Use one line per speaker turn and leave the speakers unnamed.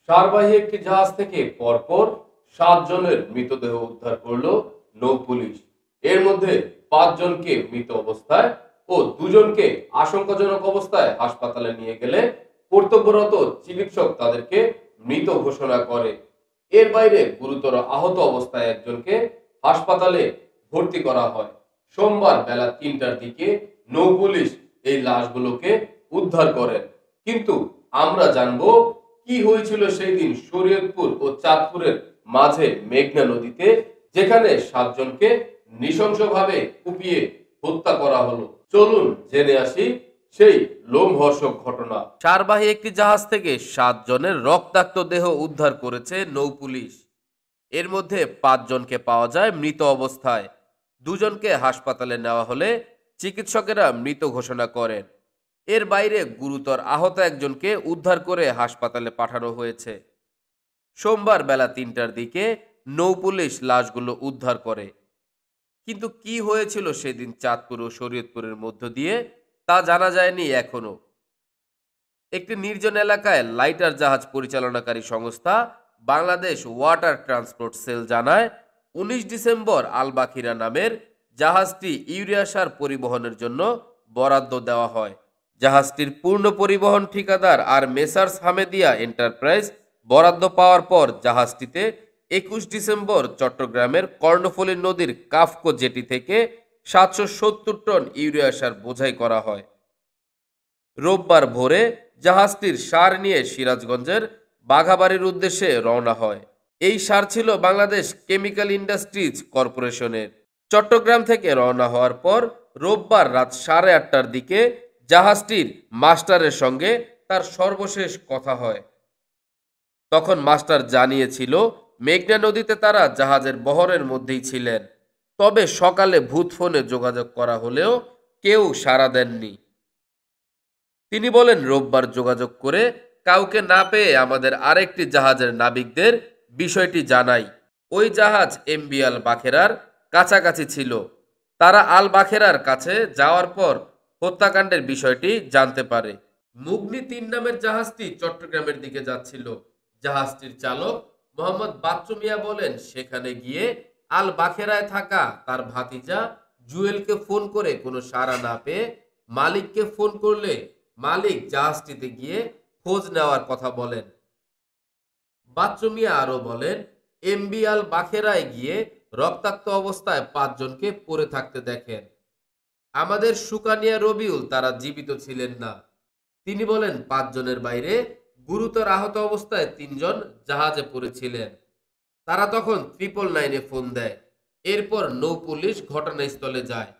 সারবাহী একটি জাহাজ থেকে পরপর 7 জনের মৃতদেহ উদ্ধার করল নৌ পুলিশ। এর মধ্যে 5 জনকে মৃত অবস্থায় ও 2 জনকে আশঙ্কাজনক অবস্থায় হাসপাতালে নিয়ে গেলে কর্তব্যরত চিকিৎসক তাদেরকে মৃত ঘোষণা করে। এর বাইরে গুরুতর আহত অবস্থায় একজনকে হাসপাতালে ভর্তি করা হয়। সোমবার বেলা 3টার দিকে নৌ পুলিশ এই লাশগুলোকে উদ্ধার করেন। কিন্তু আমরা জানবো কি হয়েছিল সেই দিন শরীয়তপুর ও চাঁদপুরের মাঝে মেঘনা নদীতে, যেখানে 7 জনকে নৃশংসভাবে কুপিয়ে হত্যা করা হলো। চলুন জেনে আসি সেই লোমহর্ষক ঘটনা। সারবাহী একটি জাহাজ থেকে 7 জনের রক্তাক্ত দেহ উদ্ধার করেছে নৌ পুলিশ। এর মধ্যে 5 জনকে পাওয়া যায় মৃত অবস্থায়। 2 জনকে হাসপাতালে নেওয়া হলে চিকিৎসকেরা মৃত ঘোষণা করেন। এর বাইরে গুরুতর আহত একজনকে উদ্ধার করে হাসপাতালে পাঠানো হয়েছে। সোমবার বেলা 3টার দিকে নৌ পুলিশ লাশগুলো উদ্ধার করে। কিন্তু কি হয়েছিল সেদিন চাঁদপুর ও শরীয়তপুরের মধ্য দিয়ে তা জানা যায়নি এখনো। একটি নির্জন এলাকায় লাইটার জাহাজ পরিচালনাকারী সংস্থা বাংলাদেশ ওয়াটার ট্রান্সপোর্ট সেল জানায়, 19 ডিসেম্বর আল বাখিরা নামের জাহাজটি ইউরিয়া সার পরিবহনের জন্য বরাদ্দ দেওয়া হয়। জাহাজটির পূর্ণ পরিবহন ঠিকাদার আর মেসার্স হামেদিয়া এন্টারপ্রাইজ বরাদ্দ পাওয়ার পর জাহাজটিতে 21 ডিসেম্বর চট্টগ্রামের কর্ণফুলী নদীর কাফকো জেটি থেকে 770 টন ইউরিয়া সার বোঝাই করা হয়। রোববার ভোরে জাহাজটির সার নিয়ে সিরাজগঞ্জের বাঘাবাড়ির উদ্দেশ্যে রওনা হয়। এই সার ছিল বাংলাদেশ কেমিক্যাল ইন্ডাস্ট্রিজ কর্পোরেশনের। চট্টগ্রাম থেকে রওনা হওয়ার পর রোববার রাত 8:30টার দিকে জাহাজটির মাস্টারের সঙ্গে তার সর্বশেষ কথা হয়। তখন মাস্টার জানিয়েছিল মেঘনা নদীতে তারা জাহাজের বহরের মধ্যেই ছিলেন। তবে সকালে ভূত ফোনে যোগাযোগ করা হলেও কেউ সাড়া দেননি। তিনি বলেন, রোববার যোগাযোগ করে কাউকে না পেয়ে আমাদের আরেকটি জাহাজের নাবিকদের বিষয়টি জানাই। ওই জাহাজ এমবি আল বাখেরার কাছাকাছি ছিল। তারা আল বাখেরার কাছে যাওয়ার পর হত্যাকাণ্ডের বিষয়টি জানতে পারে। মুগনি 3 নামের জাহাজটি চট্টগ্রামের দিকে যাচ্ছিল। জাহাজটির চালক মোহাম্মদ বাচ্চু মিয়া বলেন, সেখানে গিয়ে আল বাখেরায় থাকা তার ভাতিজা জুয়েলকে ফোন করে কোনো সাড়া না পেয়ে মালিককে ফোন করলে মালিক জাহাজটিতে গিয়ে খোঁজ নেওয়ার কথা বলেন। বাচ্চু মিয়া আরো বলেন, এমবি আল বাখেরায় গিয়ে রক্তাক্ত অবস্থায় 5 জনকে পড়ে থাকতে দেখেন। আমাদের সুকানিয়া রবিউল তারা জীবিত ছিলেন না। তিনি বলেন, 5 জনের বাইরে গুরুতর আহত অবস্থায় 3 জন জাহাজে পড়েছিলেন। তারা তখন 999-এ ফোন দেয়। এরপর নৌ পুলিশ ঘটনাস্থলে যায়।